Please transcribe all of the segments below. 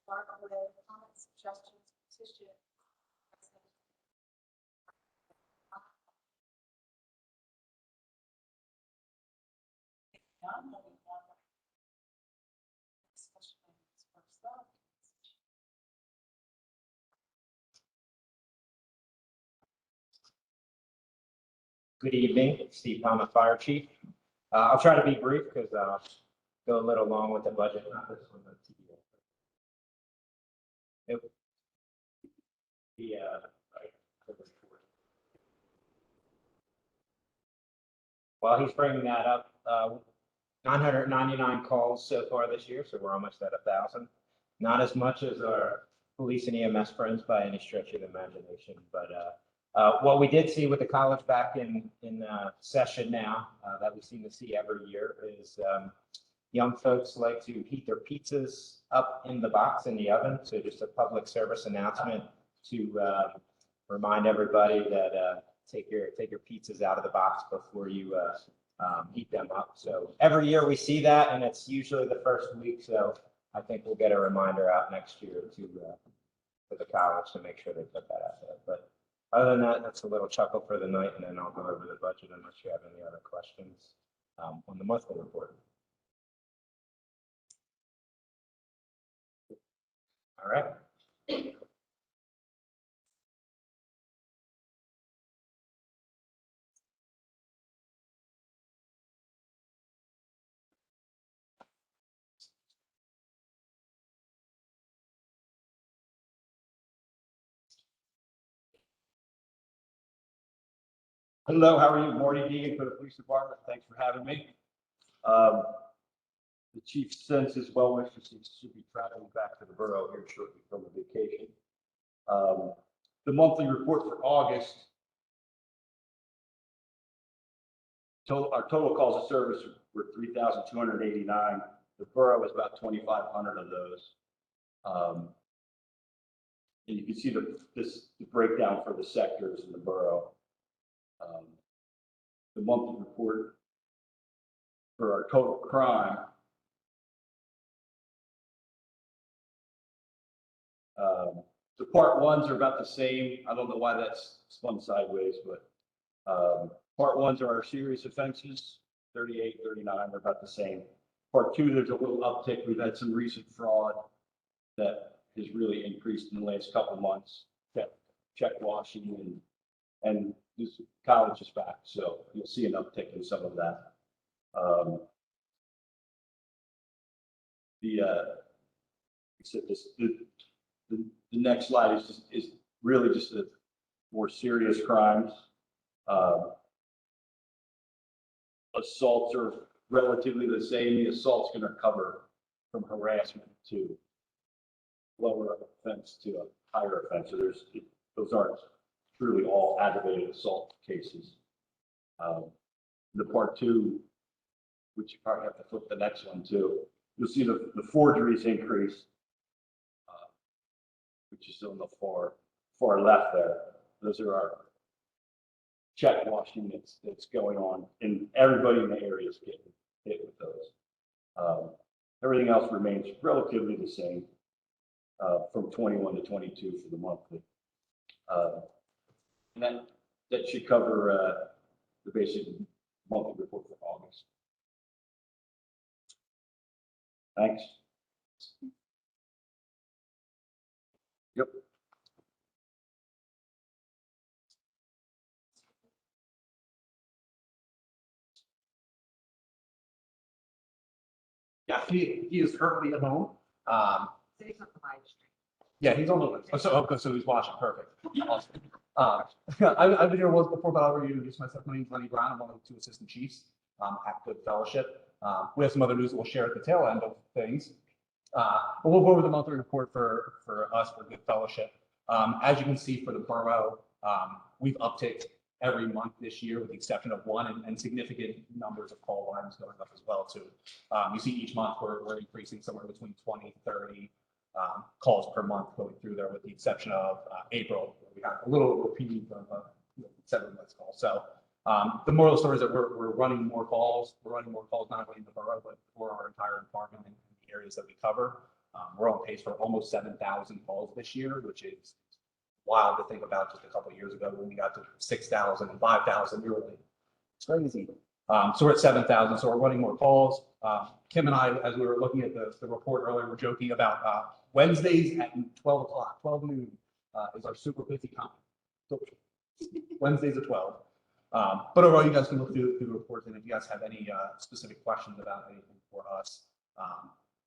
Mark, are there comments, suggestions, petitions? None, moving on. Discussion items first up. Good evening, Steve Palmer, Fire Chief. I'll try to be brief because go a little long with the budget. Not this one, but while he's bringing that up, 999 calls so far this year, so we're almost at 1,000. Not as much as our police and EMS friends by any stretch of the imagination, but what we did see with the college back in session now, that we seem to see every year, is young folks like to heat their pizzas up in the box in the oven. So just a public service announcement to remind everybody that take your pizzas out of the box before you heat them up. So every year we see that, and it's usually the first week. So I think we'll get a reminder out next year to for the college to make sure they put that out there. But other than that, that's a little chuckle for the night, and then I'll go over the budget unless you have any other questions on the monthly report. All right. Hello, how are you? Marty Deegan for the police department. Thanks for having me. The chief sends his well wishes. He should be traveling back to the borough here shortly from a vacation. The monthly report for August. Our total calls of service were 3,289. The borough was about 2,500 of those. And you can see the breakdown for the sectors in the borough. The monthly report for our total crime. The part ones are about the same. I don't know why that's spun sideways, but part ones are our serious offenses, 38, 39, they're about the same. Part two, there's a little uptick. We've had some recent fraud that has really increased in the last couple of months. Check washing and this college is back, so you'll see an uptick in some of that. The next slide is really just the more serious crimes. Assaults are relatively the same. The assault's going to cover from harassment to lower offense to a higher offense. So those aren't truly all aggravated assault cases. The part two, which you probably have to flip the next one too, you'll see the forgeries increase, which is on the far left there. Those are our check washing that's going on, and everybody in the area is getting hit with those. Everything else remains relatively the same from 21 to 22 for the monthly. And that should cover the basic monthly report for August. Thanks. Yep. Yeah, he is currently at home. Say something live stream. Yeah, he's on the list. So he's watching. Perfect. Awesome. I've been here once before, but I'll introduce myself. My name is Lenny Brown. I'm one of the two assistant chiefs at Good Fellowship. We have some other news that we'll share at the tail end of things. But we'll go over the monthly report for us for Good Fellowship. As you can see for the borough, we've upticked every month this year with the exception of one, and significant numbers of call volumes going up as well too. You see each month we're increasing somewhere between 20, 30 calls per month going through there, with the exception of April, where we had a little repeat of 7 months call. So the moral of the story is that we're running more calls. We're running more calls not only in the borough, but for our entire department and the areas that we cover. We're on pace for almost 7,000 calls this year, which is wild to think about. Just a couple of years ago when we got to 6,000 and 5,000, we were like, it's crazy. So we're at 7,000, so we're running more calls. Kim and I, as we were looking at the report earlier, were joking about Wednesdays at 12 o'clock, 12 noon is our super busy time. So Wednesdays at 12. But overall, you guys can look through the reports, and if you guys have any specific questions about anything for us,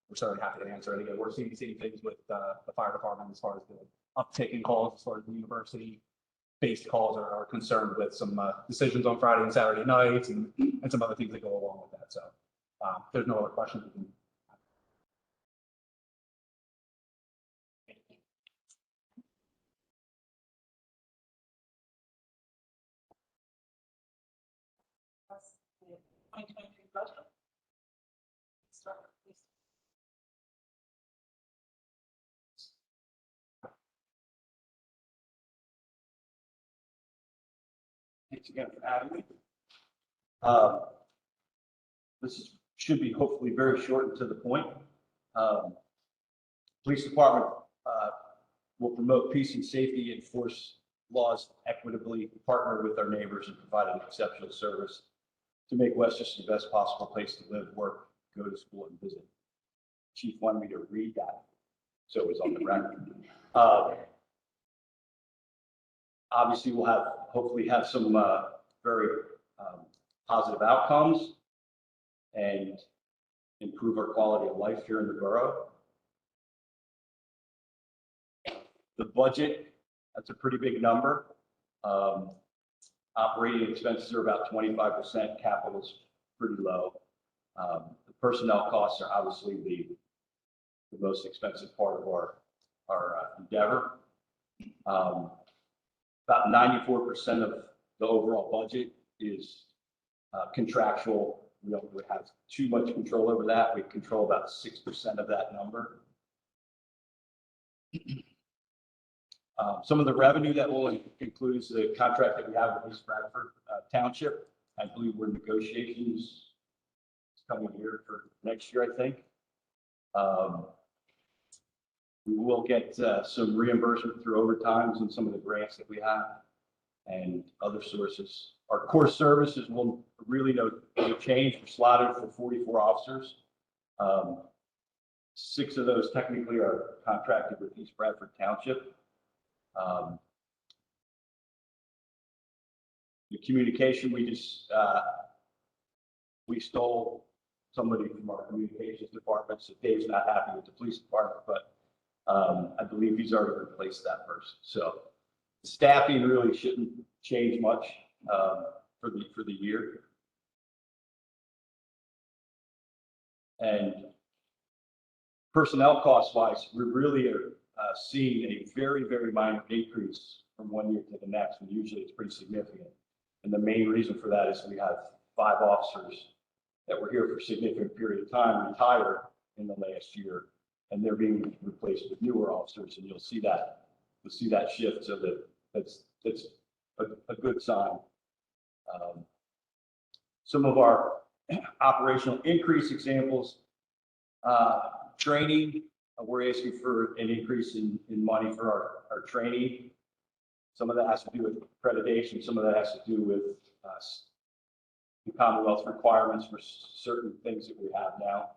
we're certainly happy to answer it. Again, we're seeing things with the fire department as far as the uptick in calls, as far as the university-based calls are concerned, with some decisions on Friday and Saturday nights and some other things that go along with that. So if there's no other questions, we can. That's the 2023 budget. Start with police. Thanks again for having me. Should be hopefully very short and to the point. Police department will promote peace and safety, enforce laws equitably, partner with our neighbors, and provide an exceptional service to make Westchester the best possible place to live, work, go to school, and visit. Chief wanted me to read that, so it was on the record. Obviously, we'll hopefully have some very positive outcomes and improve our quality of life here in the borough. The budget, that's a pretty big number. Operating expenses are about 25%, capital's pretty low. The personnel costs are obviously the most expensive part of our endeavor. About 94% of the overall budget is contractual. We don't really have too much control over that. We control about 6% of that number. Some of the revenue that will include the contract that we have with East Bradford Township. I believe we're in negotiations this coming year for next year, I think. We will get some reimbursement through overtimes and some of the grants that we have and other sources. Our core services will really no change. We're slotted for 44 officers. 6 of those technically are contracted with East Bradford Township. The communication, we stole somebody from our communications department, so Dave's not happy with the police department, but I believe he's already replaced that person. So the staffing really shouldn't change much for the year. And personnel cost wise, we really are seeing a very, very minor decrease from one year to the next, and usually it's pretty significant. And the main reason for that is we have 5 officers that were here for a significant period of time retire in the last year, and they're being replaced with newer officers, and you'll see that shift. So that's a good sign. Some of our operational increase examples, training, we're asking for an increase in money for our training. Some of that has to do with accreditation. Some of that has to do with the Commonwealth requirements for certain things that we have now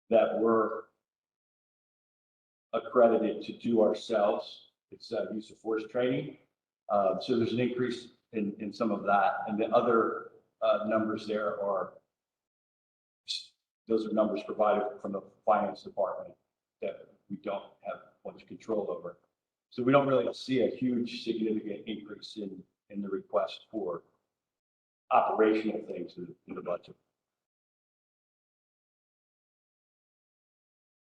that we're accredited to do ourselves. It's use of force training. So there's an increase in some of that. And the other numbers there are, those are numbers provided from the finance department that we don't have much control over. So we don't really see a huge significant increase in the request for operational things in the budget.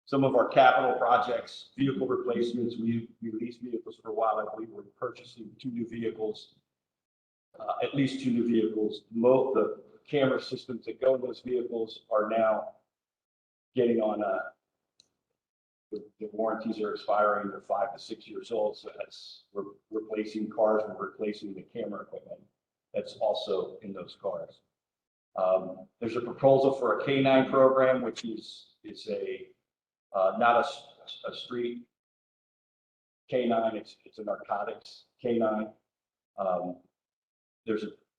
Some of our capital projects, vehicle replacements, we leased vehicles for a while. I believe we're purchasing 2 new vehicles, at least 2 new vehicles. The camera systems that go in those vehicles are now getting on the warranties are expiring. They're 5 to 6 years old. So as we're replacing cars, we're replacing the camera equipment that's also in those cars. There's a proposal for a K9 program, which is a not a street canine, it's a narcotics canine.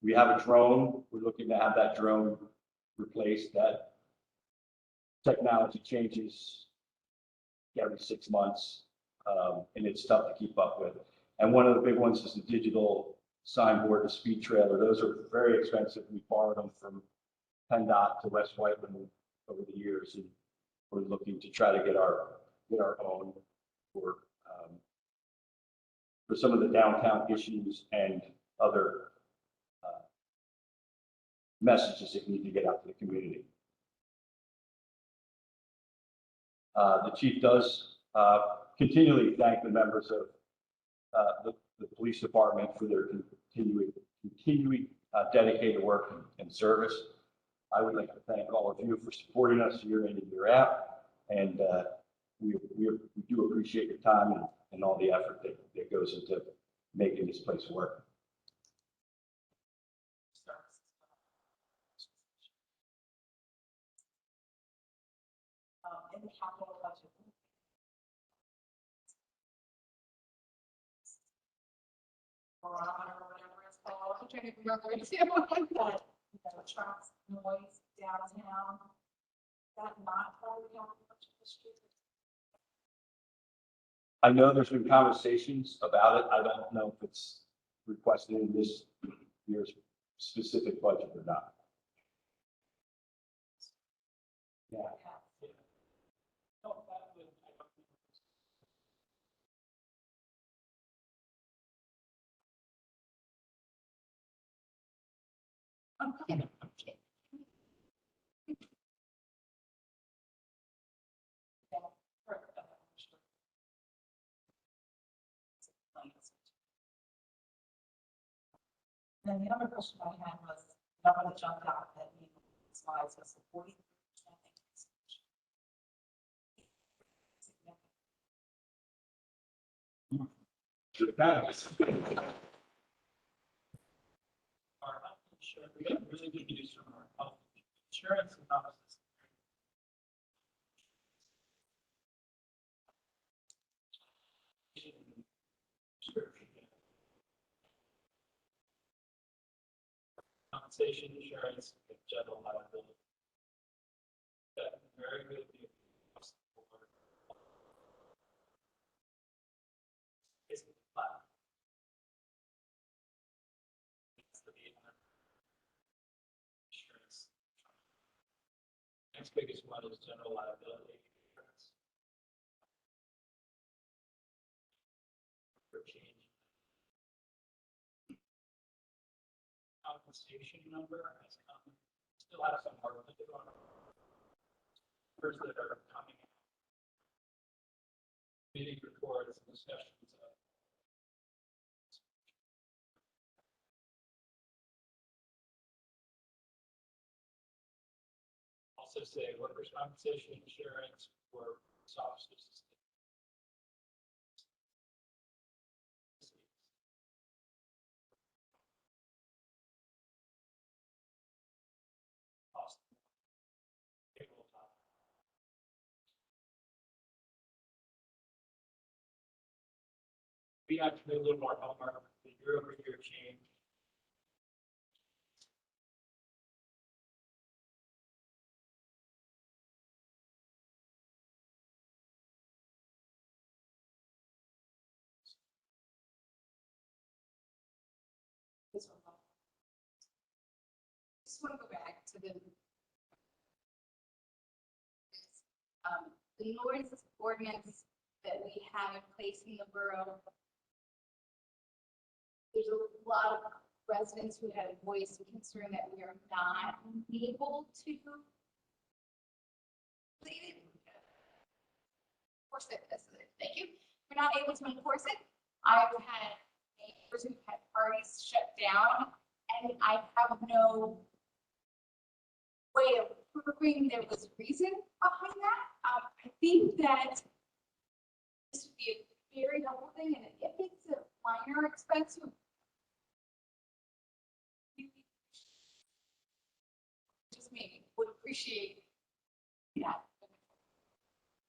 We have a drone, we're looking to have that drone replaced. That technology changes every 6 months, and it's tough to keep up with. And one of the big ones is the digital signboard, the speed trailer. Those are very expensive. We borrowed them from PennDOT to West Whiteman over the years, and we're looking to try to get our own for some of the downtown issues and other messages that need to get out to the community. The chief does continually thank the members of the police department for their continuing dedicated work and service. I would like to thank all of you for supporting us year in and year out, and we do appreciate your time and all the effort that goes into making this place work. In the capital budget. Barometer or whatever it's called. I'm trying to remember it too. But, trucks, noise downtown. That not part of the capital budget this year. I know there's been conversations about it. I don't know if it's requested in this year's specific budget or not. Yeah. Okay. And the other question I had was, number that jumped out at me in the slides was the 43% increase. Our health insurance, we got really good news from our health insurance and offices. Compensation insurance, general liability. Got very good news across the board. Basically flat. It's the insurance. Next biggest one is general liability insurance. For change. Compensation number has come, still have some work to do on numbers that are coming out. Meeting reports and discussions of. Also say workers' compensation insurance for officers. We actually a little more homework, the year-over-year change. This one. Just want to go back to the noise ordinance that we have in place in the borough. There's a lot of residents who have voiced concern that we are not able to enforce it. Thank you. We're not able to enforce it. I've had neighbors who've had parties shut down, and I have no way of proving there was reason behind that. I think that this would be a very helpful thing, and if it's a minor expense, just maybe would appreciate that.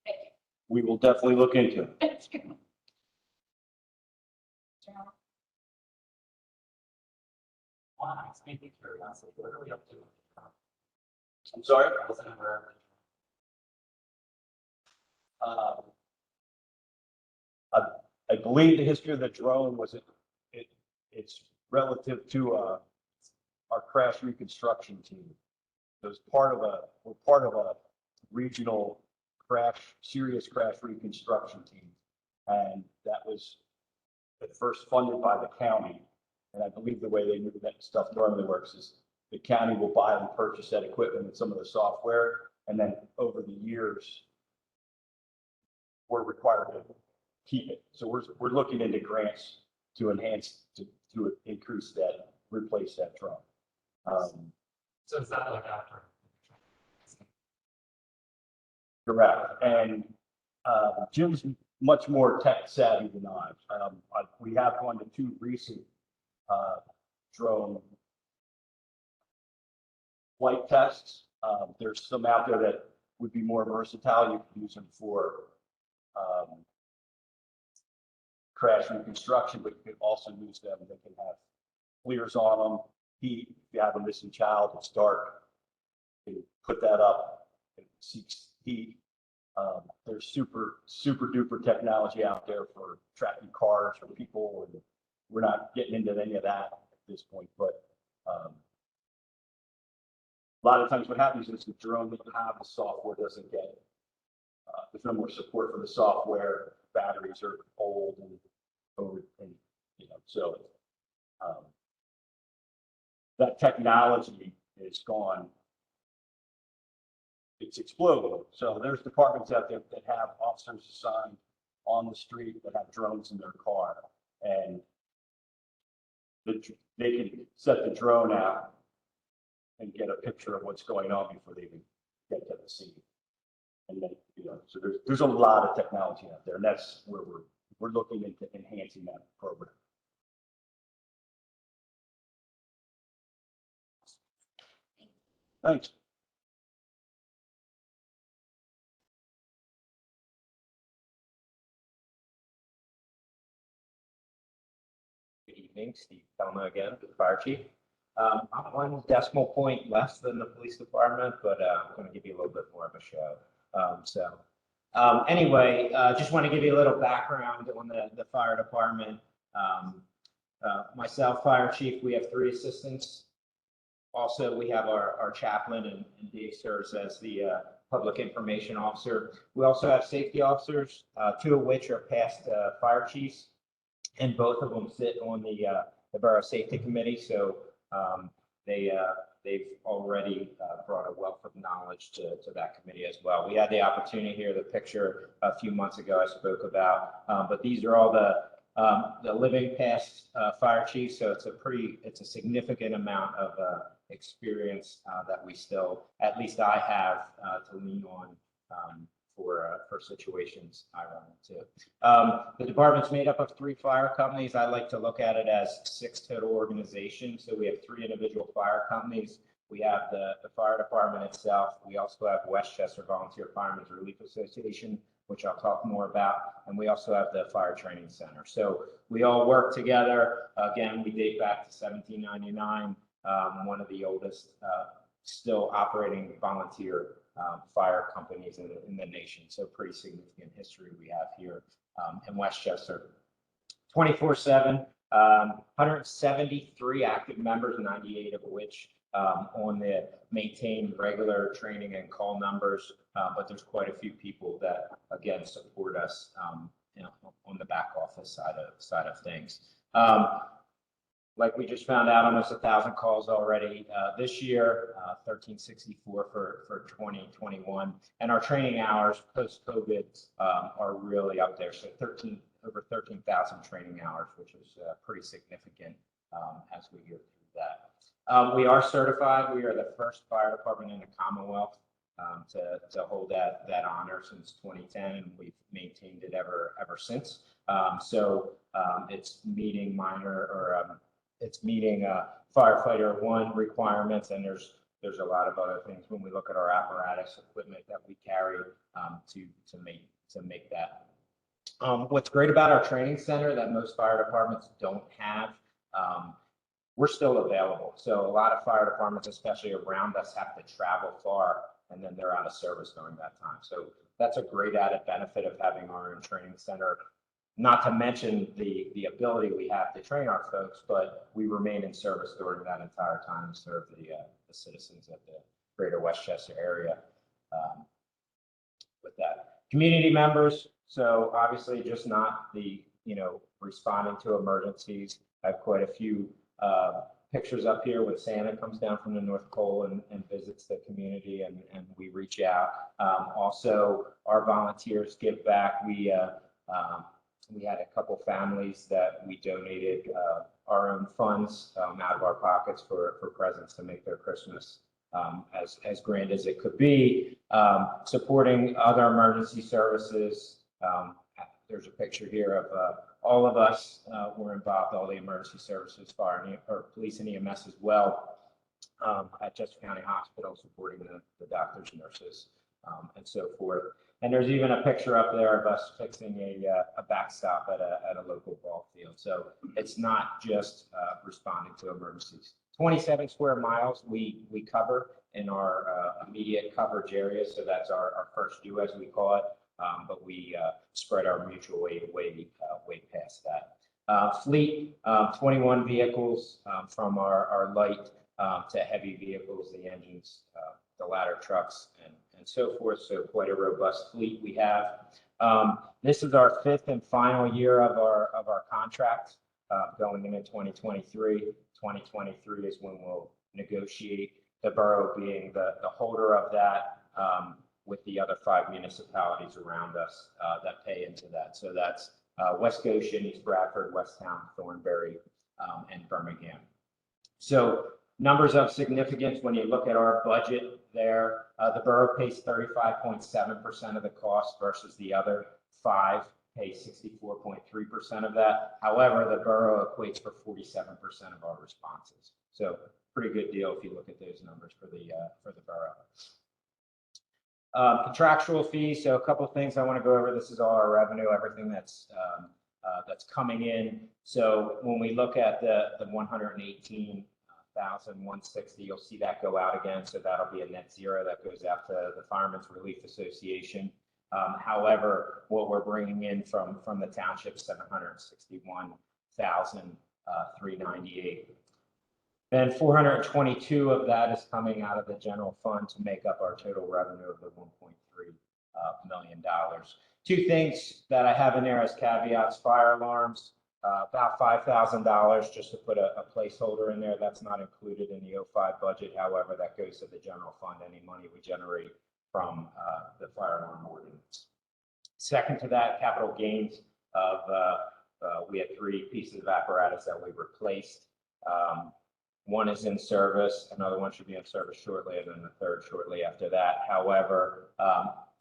Thank you. We will definitely look into it. Why? It's made me curious. What are we up to? I'm sorry? Wasn't aware. Um, I believe the history of the drone was it's relative to our crash reconstruction team. It was we're part of a regional serious crash reconstruction team. And that was at first funded by the county. And I believe the way they move that stuff normally works is the county will buy and purchase that equipment and some of the software. And then over the years, we're required to keep it. So we're looking into grants to enhance, to increase that, replace that drone. So is that like after? Correct. And Jim's much more tech savvy than I. We have gone to 2 recent drone flight tests. There's some out there that would be more versatile. You can use them for crash reconstruction, but you can also use them. They can have FLIRs on them. Heat, if you have a missing child, it's dark. You can put that up. It seeks heat. There's super duper technology out there for tracking cars or people, and we're not getting into any of that at this point. But a lot of times what happens is the drone doesn't have the software, doesn't get it. There's no more support for the software. Batteries are old and over, and so that technology is gone. It's exploding. So there's departments out there that have officers assigned on the street that have drones in their car, and they can set the drone out and get a picture of what's going on before they even get to the scene. And then, so there's a lot of technology out there, and that's where we're looking into enhancing that program. Thanks. Good evening, Steve Thelma again, the fire chief. I'm 1 decimal point less than the police department, but I'm going to give you a little bit more of a show. Anyway, just want to give you a little background on the fire department. Myself, fire chief, we have 3 assistants. Also, we have our chaplain, and Dave serves as the public information officer. We also have safety officers, 2 of which are past fire chiefs, and both of them sit on the borough safety committee. So they've already brought a wealth of knowledge to that committee as well. We had the opportunity here, the picture a few months ago I spoke about, but these are all the living past fire chiefs. So it's a significant amount of experience that we still, at least I have, to lean on for situations I run into. The department's made up of 3 fire companies. I like to look at it as 6 total organizations. So we have 3 individual fire companies. We have the fire department itself. We also have Westchester Volunteer Firemen's Relief Association, which I'll talk more about. And we also have the Fire Training Center. So we all work together. Again, we date back to 1799, one of the oldest still operating volunteer fire companies in the nation. So pretty significant history we have here in Westchester. 24/7, 173 active members, 98 of which on the maintained regular training and call numbers, but there's quite a few people that again support us on the back office side of things. Like we just found out, almost 1,000 calls already this year, 1,364 for 2021. And our training hours post-COVID are really up there. So over 13,000 training hours, which is pretty significant as we go through that. We are certified. We are the first fire department in the Commonwealth to hold that honor since 2010, and we've maintained it ever since. It's meeting it's meeting firefighter 1 requirements, and there's a lot of other things when we look at our apparatus equipment that we carry to make that. What's great about our training center that most fire departments don't have, we're still available. So a lot of fire departments, especially around us, have to travel far and then they're out of service during that time. So that's a great added benefit of having our own training center. Not to mention the ability we have to train our folks, but we remain in service during that entire time and serve the citizens of the greater Westchester area. With that, community members. So obviously just not the, responding to emergencies. I have quite a few pictures up here when Santa comes down from the North Pole and visits the community and we reach out. Also, our volunteers give back. We had a couple families that we donated our own funds out of our pockets for presents to make their Christmas as grand as it could be. Supporting other emergency services. There's a picture here of all of us were involved, all the emergency services, fire or police and EMS as well, at Chester County Hospital, supporting the doctors, nurses, and so forth. And there's even a picture up there of us fixing a backstop at a local ball field. So it's not just responding to emergencies. 27 square miles we cover in our immediate coverage area. So that's our first due, as we call it. But we spread our mutual aid way past that. Fleet, 21 vehicles from our light to heavy vehicles, the engines, the ladder trucks, and so forth. So quite a robust fleet we have. This is our 5th and final year of our contract going into 2023. 2023 is when we'll negotiate, the borough being the holder of that, with the other 5 municipalities around us that pay into that. So that's West Goshen, East Bradford, Westtown, Thornbury, and Birmingham. So numbers of significance when you look at our budget there, the borough pays 35.7% of the cost versus the other 5 pay 64.3% of that. However, the borough equates for 47% of our responses. So pretty good deal if you look at those numbers for the borough. Contractual fees. So a couple of things I want to go over. This is all our revenue, everything that's coming in. So when we look at the 118,160, you'll see that go out again. So that'll be a net zero that goes out to the Firemen's Relief Association. However, what we're bringing in from the township, 761,398. Then 422 of that is coming out of the general fund to make up our total revenue of the $1.3 million. 2 things that I have in there as caveats: fire alarms, about $5,000, just to put a placeholder in there. That's not included in the 05 budget. However, that goes to the general fund, any money we generate from the fire alarm ordinance. Second to that, capital gains of, we had 3 pieces of apparatus that we replaced. One is in service, another one should be in service shortly, and then the third shortly after that. However,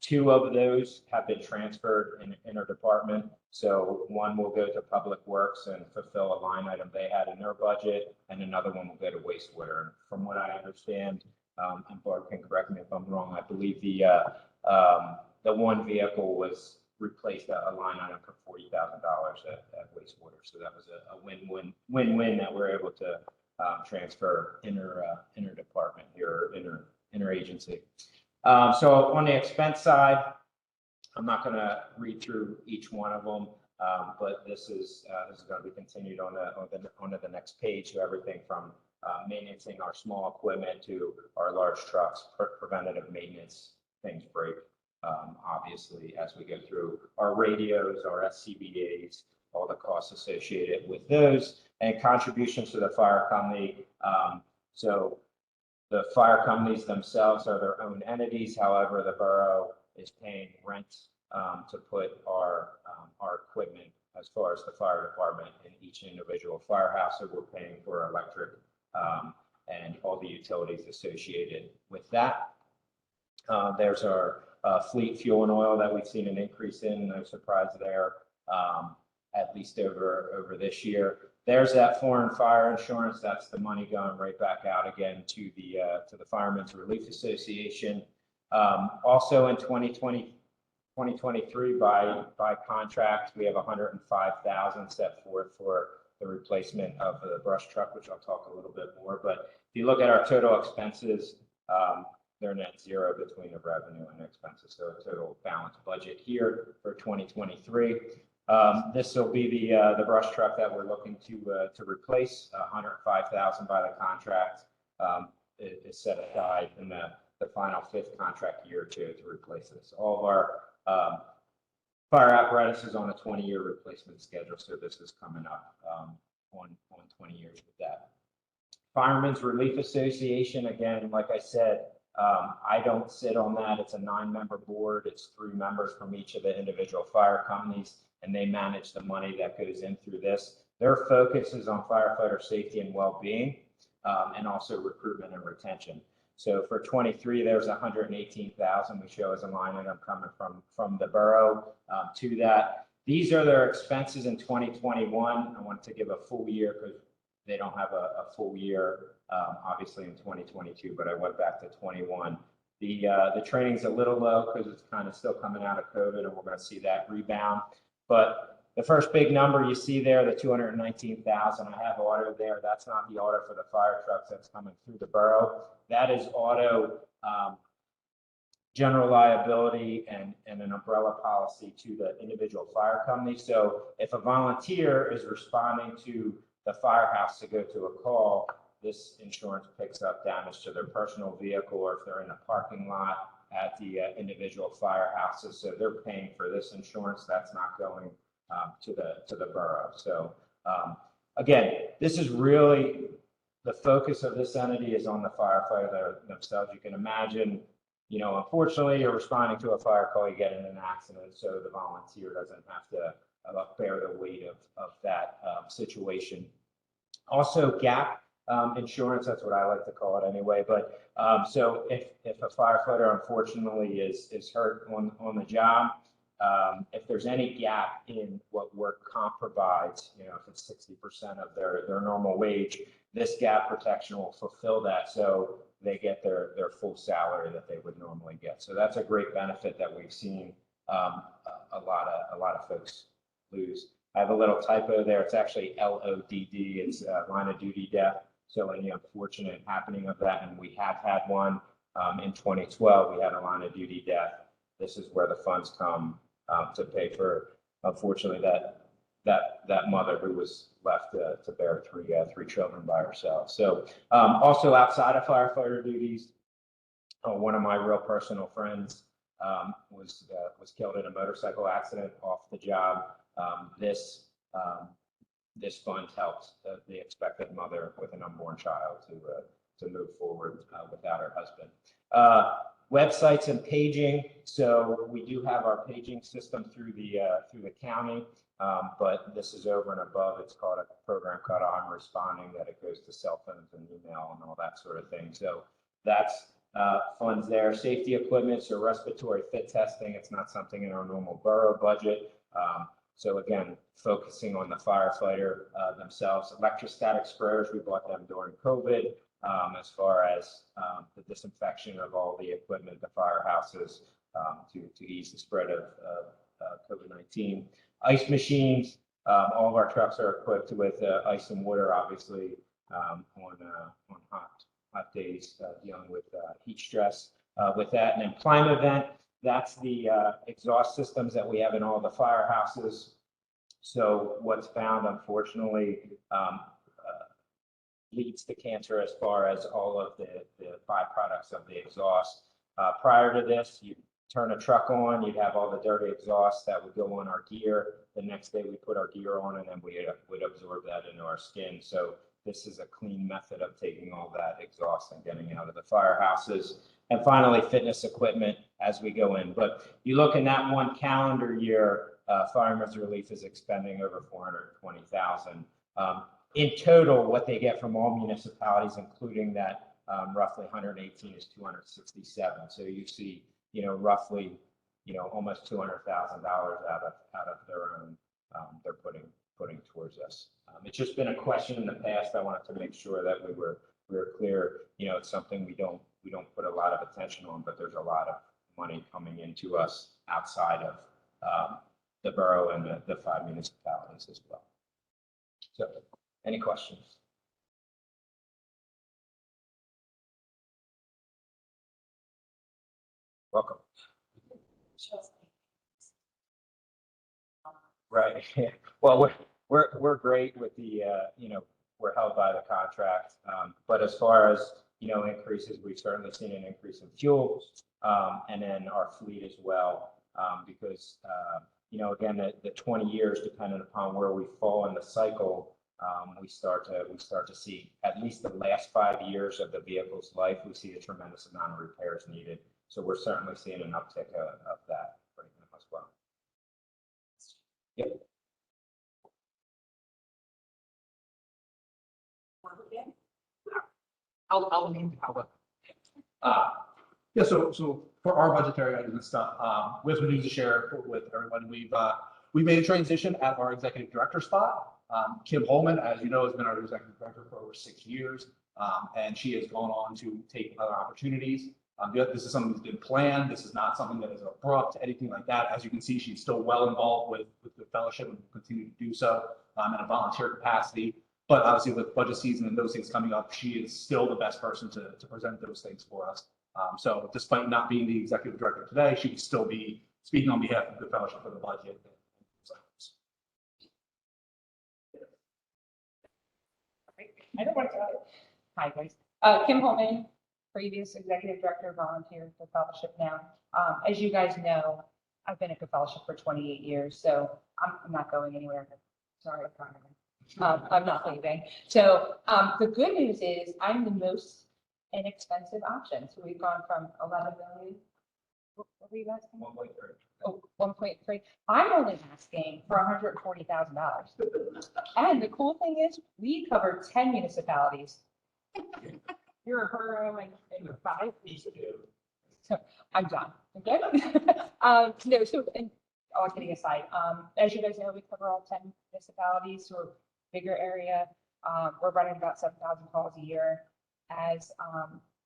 2 of those have been transferred in interdepartment. So one will go to Public Works and fulfill a line item they had in their budget, and another one will go to wastewater. From what I understand, and Barb can correct me if I'm wrong, I believe the one vehicle was replaced a line item for $40,000 at wastewater. So that was a win-win that we're able to transfer interdepartment here, interagency. So on the expense side, I'm not going to read through each one of them, but this is going to be continued on the next page. So everything from maintaining our small equipment to our large trucks, preventative maintenance, things break, obviously, as we go through our radios, our SCBAs, all the costs associated with those, and contributions to the fire company. So the fire companies themselves are their own entities. However, the borough is paying rent to put our equipment, as far as the fire department, in each individual firehouse. So we're paying for electric and all the utilities associated with that. There's our fleet fuel and oil that we've seen an increase in. No surprise there, at least over this year. There's that foreign fire insurance. That's the money going right back out again to the Firemen's Relief Association. Also in 2020, 2023 by contract, we have 105,000 set forth for the replacement of the brush truck, which I'll talk a little bit more. But if you look at our total expenses, they're net zero between the revenue and expenses. So a total balanced budget here for 2023. This will be the brush truck that we're looking to replace. 105,000 by the contract is set aside in the final fifth contract year to replace this. All of our fire apparatus is on a 20-year replacement schedule, so this is coming up on 20 years with that. Firemen's Relief Association, again, like I said, I don't sit on that. It's a 9-member board. It's 3 members from each of the individual fire companies, and they manage the money that goes in through this. Their focus is on firefighter safety and well-being, and also recruitment and retention. So for 23, there's 118,000 we show as a line item coming from the borough to that. These are their expenses in 2021. I wanted to give a full year because they don't have a full year, obviously in 2022, but I went back to 21. The training's a little low because it's kind of still coming out of COVID, and we're going to see that rebound. But the first big number you see there, the 219,000, I have auto there. That's not the auto for the fire trucks that's coming through the borough. That is auto general liability and an umbrella policy to the individual fire company. So if a volunteer is responding to the firehouse to go to a call, this insurance picks up damage to their personal vehicle, or if they're in a parking lot at the individual firehouses. So they're paying for this insurance. That's not going to the borough. So again, this is really the focus of this entity is on the firefighter themselves. You can imagine, you know, unfortunately, you're responding to a fire call, you get in an accident, so the volunteer doesn't have to bear the weight of that situation. Also, gap insurance, that's what I like to call it anyway. But so if a firefighter unfortunately is hurt on the job, if there's any gap in what work comp provides, you know, if it's 60% of their normal wage, this gap protection will fulfill that, so they get their full salary that they would normally get. So that's a great benefit that we've seen a lot of folks lose. I have a little typo there. It's actually LODD. It's line of duty death. So any unfortunate happening of that, and we have had one in 2012. We had a line of duty death. This is where the funds come to pay for, unfortunately, that mother who was left to bear three children by herself. So also outside of firefighter duties, one of my real personal friends was killed in a motorcycle accident off the job. This fund helps the expected mother with an unborn child to move forward without her husband. Websites and paging. So we do have our paging system through the county, but this is over and above. It's called a program called On Responding, that it goes to cell phones and email and all that sort of thing. So that's funds there. Safety equipment, so respiratory fit testing. It's not something in our normal borough budget. So again, focusing on the firefighter themselves. Electrostatic sprayers, we bought them during COVID. As far as the disinfection of all the equipment, the firehouses, to ease the spread of COVID-19. Ice machines, all of our trucks are equipped with ice and water, obviously, on hot days, dealing with heat stress with that. And then Climavent, that's the exhaust systems that we have in all the firehouses. So what's found, unfortunately, leads to cancer as far as all of the byproducts of the exhaust. Prior to this, you turn a truck on, you'd have all the dirty exhaust that would go on our gear. The next day we put our gear on, and then we would absorb that into our skin. So this is a clean method of taking all that exhaust and getting it out of the firehouses. And finally, fitness equipment as we go in. But you look in that one calendar year, Firemen's Relief is expending over $420,000. In total, what they get from all municipalities, including that roughly 118, is 267. So you see, you know, roughly, you know, almost $200,000 out of their own they're putting towards us. It's just been a question in the past. I wanted to make sure that we were clear. You know, it's something we don't put a lot of attention on, but there's a lot of money coming into us outside of the borough and the 5 municipalities as well. So, any questions? Welcome. Right. Well, we're great with the, we're held by the contract. But as far as, increases, we've certainly seen an increase in fuel, and then our fleet as well. Because, again, the 20 years, depending upon where we fall in the cycle, we start to see at least the last 5 years of the vehicle's life, we see a tremendous amount of repairs needed. So we're certainly seeing an uptick of that right now as well. Yep. I'll name Albert. Yeah, so for our budgetary items and stuff, we have some news to share with everyone. We've made a transition at our executive director spot. Kim Holman, as you know, has been our executive director for over 6 years, and she has gone on to take other opportunities. This is something that's been planned. This is not something that is abrupt, anything like that. As you can see, she's still well involved with the fellowship and will continue to do so in a volunteer capacity. But obviously with budget season and those things coming up, she is still the best person to present those things for us. So despite not being the executive director today, she would still be speaking on behalf of the fellowship for the budget. I don't want to. Hi, guys. Kim Holman, previous executive director, volunteer for fellowship now. As you guys know, I've been at the fellowship for 28 years, so I'm not going anywhere. Sorry, I'm not leaving. So the good news is I'm the most inexpensive option. So we've gone from 11 million. What were you asking? 1.3. Oh, 1.3. I'm only asking for $140,000. And the cool thing is we cover 10 municipalities. You're a borough and you're 5. So I'm done. Okay. No, so and all kidding aside, as you guys know, we cover all 10 municipalities, so we're a bigger area. We're running about 7,000 calls a year. As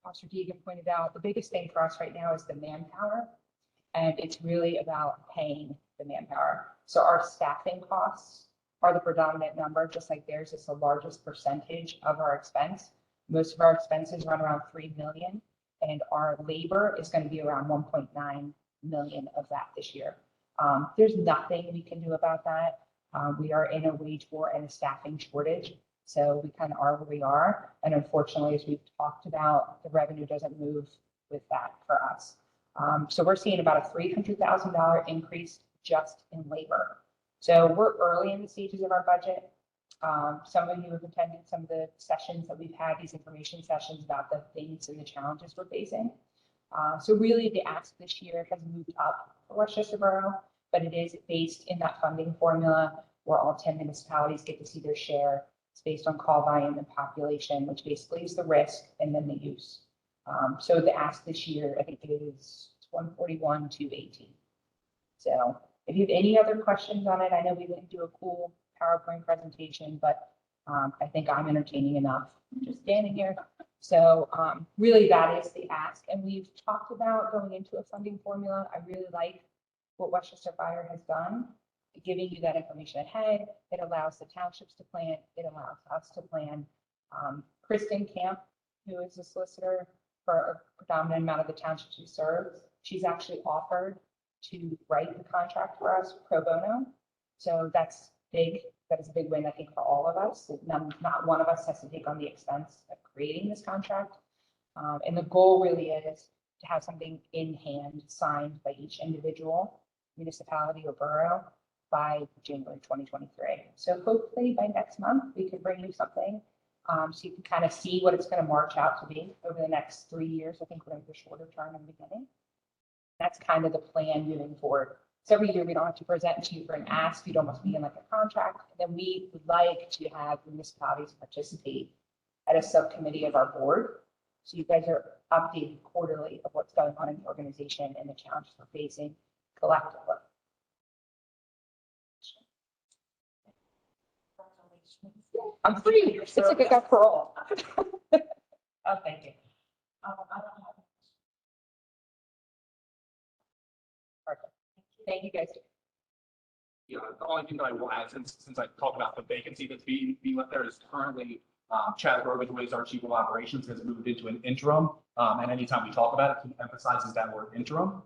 Officer Deegan pointed out, the biggest thing for us right now is the manpower. And it's really about paying the manpower. So our staffing costs are the predominant number, just like theirs is the largest percentage of our expense. Most of our expenses run around 3 million, and our labor is going to be around 1.9 million of that this year. There's nothing we can do about that. We are in a wage war and a staffing shortage. So we kind of are where we are. And unfortunately, as we've talked about, the revenue doesn't move with that for us. So we're seeing about a $300,000 increase just in labor. So we're early in the stages of our budget. Some of you have attended some of the sessions that we've had, these information sessions about the things and the challenges we're facing. So really the ask this year has moved up for Westchester Borough, but it is based in that funding formula where all 10 municipalities get to see their share. It's based on call volume and population, which basically is the risk and then the use. So the ask this year, I think it is 141 to 18. So if you have any other questions on it, I know we didn't do a cool PowerPoint presentation, but I think I'm entertaining enough just standing here. So really that is the ask. And we've talked about going into a funding formula. I really like what Westchester Fire has done, giving you that information ahead. It allows the townships to plan. It allows us to plan. Kristen Camp, who is a solicitor for a predominant amount of the townships we serve, she's actually offered to write the contract for us pro bono. So that's big. That is a big win, I think, for all of us. Not one of us has to take on the expense of creating this contract. And the goal really is to have something in hand signed by each individual municipality or borough by January 2023. So hopefully by next month, we can bring you something so you can kind of see what it's going to march out to be over the next 3 years. I think we're going to shorter term in the beginning. That's kind of the plan moving forward. So every year we don't have to present to you for an ask. You'd almost be in like a contract. And then we would like to have municipalities participate at a subcommittee of our board. So you guys are updated quarterly of what's going on in the organization and the challenges we're facing collectively. I'm free. It's like I got parole. Oh, thank you. I don't have Thank you guys. Yeah, the only thing that I will add, since I talked about the vacancy that's being left there, is currently Chad Grogan, who is our chief of operations, has moved into an interim. And anytime we talk about it, he emphasizes that word interim.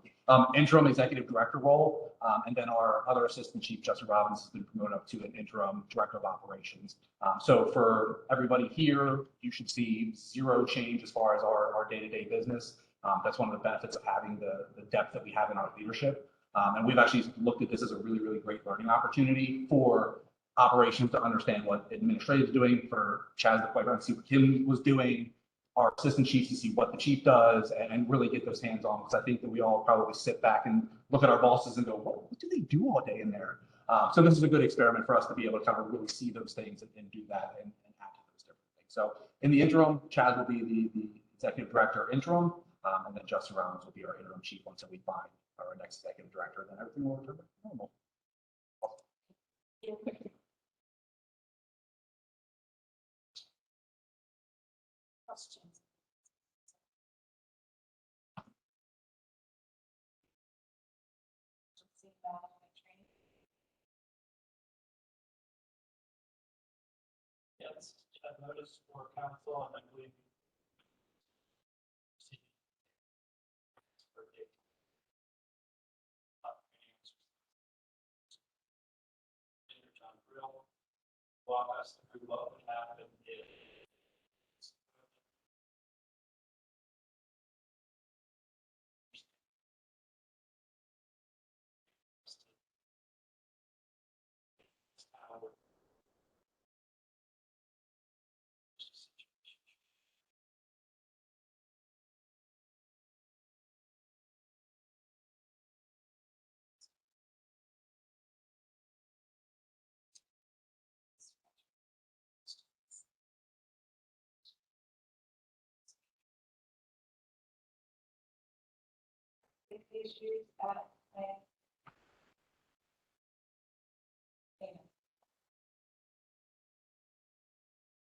Interim executive director role, and then our other assistant chief, Justin Robbins, has been promoted up to an interim director of operations. So for everybody here, you should see zero change as far as our day-to-day business. That's one of the benefits of having the depth that we have in our leadership. And we've actually looked at this as a really, really great learning opportunity for operations to understand what administrative is doing, for Chaz to quite frankly see what Kim was doing, our assistant chiefs to see what the chief does, and really get those hands on. Because I think that we all probably sit back and look at our bosses and go, what do they do all day in there? So this is a good experiment for us to be able to kind of really see those things and do that and add to those different things. So in the interim, Chaz will be the executive director interim, and then Justin Robbins will be our interim chief once we find our next executive director, and then everything will return to normal. Questions? See that in the training. Yes, I've noticed for council, and I believe. John Brill walk us through what would happen if. Big issues at play.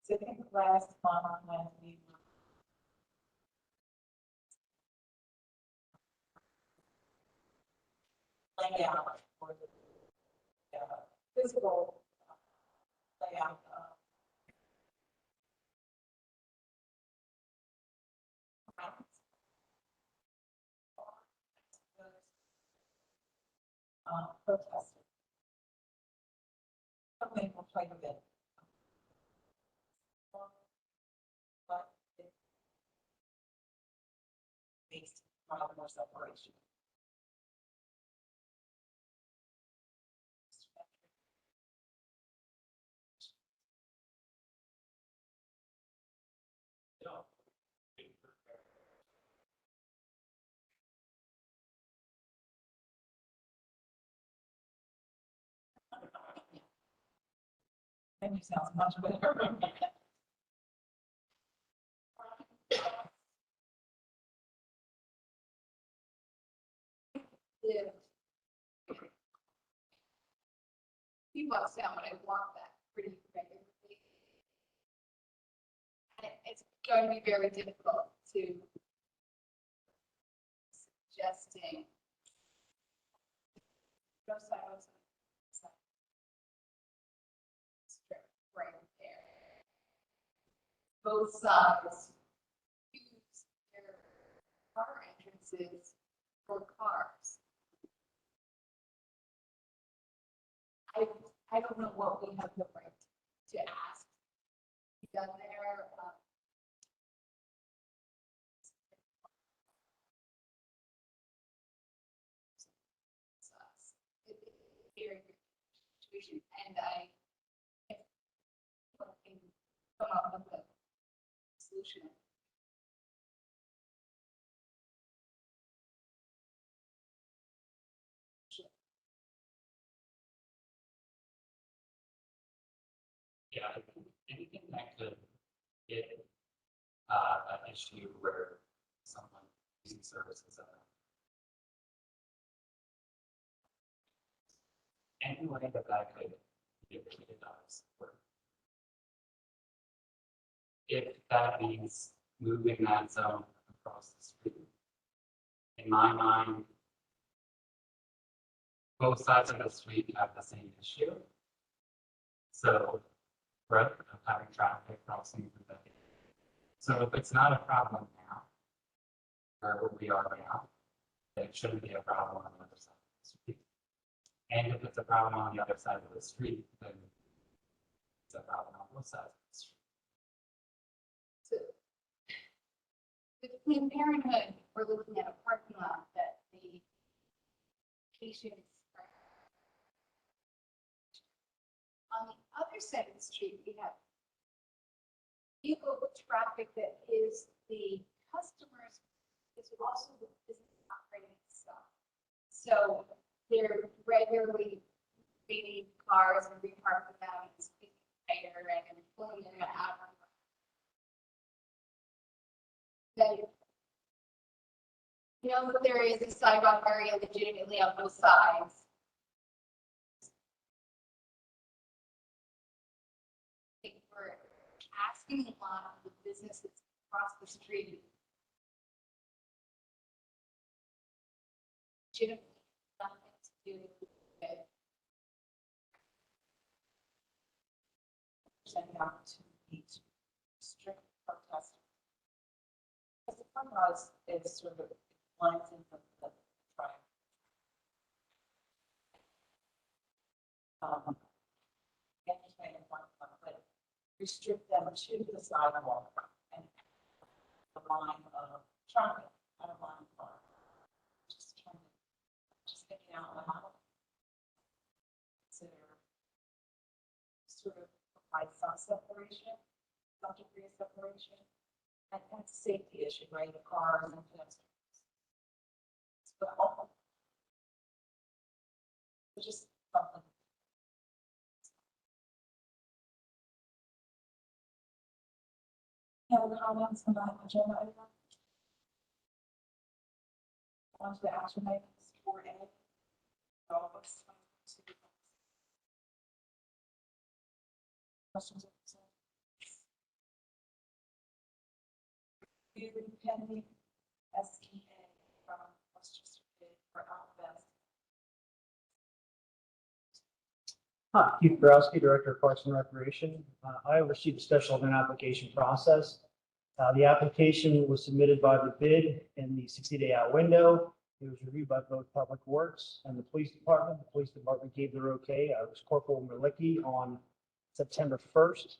So I think last month when we were layout for the physical layout of protesters. Something will play a bit. But it makes more separation. And you sound much better. Yeah. People sound what I want that pretty regularly. And it's going to be very difficult to suggesting. No silence. Strip right there. Both sides use their car entrances for cars. I don't know what we have the right to ask. Done there. It's a very good situation, and I can come up with a solution. Yeah, anything that could get an issue where someone using services any way that could get treated as work. If that means moving that zone across the street, in my mind, both sides of the street have the same issue. So, right, of having traffic crossing through the. So if it's not a problem now, where we are now, it shouldn't be a problem on the other side of the street. And if it's a problem on the other side of the street, then it's a problem on both sides of the street. With Planned Parenthood, we're looking at a parking lot that the location is. On the other side of the street, we have vehicle traffic that is the customers, is also the business operating stuff. So they're regularly feeding cars and reparking them and speaking later and pulling in and out. That, you know, there is a sidewalk area legitimately on both sides. I think we're asking a lot of the businesses across the street. Legitimately nothing to do with Sending out to each strict protest. Because the front laws is sort of lines in the triangle. Anything in one, but restrict them to the sidewalk and the line of traffic, not a line of car. Just trying to, just thinking out loud. Consider sort of provide some separation, some degree of separation. And that's a safety issue, right? The cars and pedestrians. But it's just something. Any comments on that agenda item? On to the action items for A. All of us. Questions? Pending SEA from Westchester for Outfest. Hi, Keith Borowski, Director of Parks and Recreation. I oversee the special event application process. The application was submitted by the bid in the 60-day out window. It was reviewed by both Public Works and the Police Department. The Police Department gave their okay. I was Corporal Merlicki on September 1st.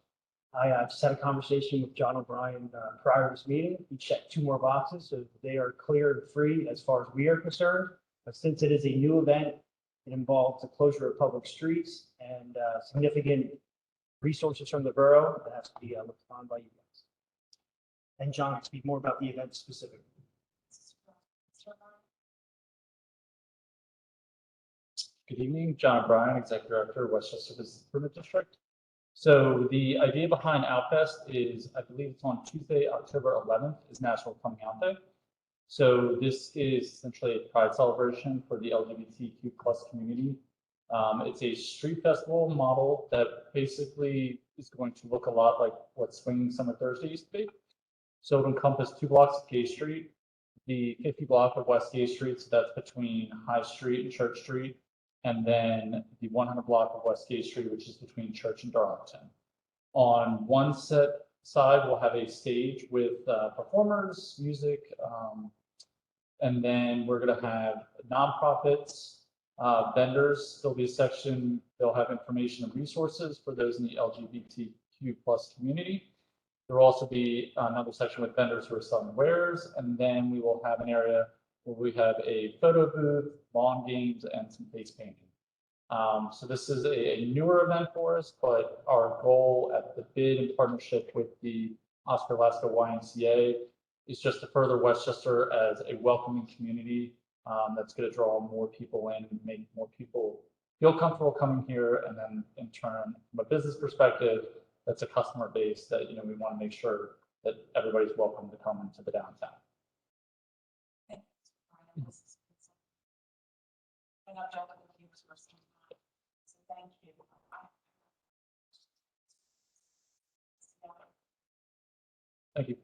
I just had a conversation with John O'Brien prior to this meeting. He checked 2 more boxes, so they are clear and free as far as we are concerned. But since it is a new event, it involves the closure of public streets and significant resources from the borough that has to be looked upon by you guys. And John can speak more about the event specifically. Good evening, John O'Brien, Executive Director, Westchester Business Improvement District. So the idea behind Outfest is, I believe it's on Tuesday, October 11th, is National Coming Out Day. So this is essentially a pride celebration for the LGBTQ plus community. It's a street festival model that basically is going to look a lot like what Swinging Summer Thursday used to be. So it encompasses 2 blocks of Gay Street, the 50 block of West Gay Street, so that's between High Street and Church Street, and then the 100 block of West Gay Street, which is between Church and Darlington. On one side, we'll have a stage with performers, music, and then we're going to have nonprofits, vendors. There'll be a section, they'll have information and resources for those in the LGBTQ plus community. There will also be another section with vendors who are selling wares, and then we will have an area where we have a photo booth, lawn games, and some face painting. So this is a newer event for us, but our goal at the bid in partnership with the Oscar Lasco YMCA is just to further Westchester as a welcoming community that's going to draw more people in and make more people feel comfortable coming here. And then in turn, from a business perspective, that's a customer base that, you know, we want to make sure that everybody's welcome to come into the downtown. Thank you. Thank you.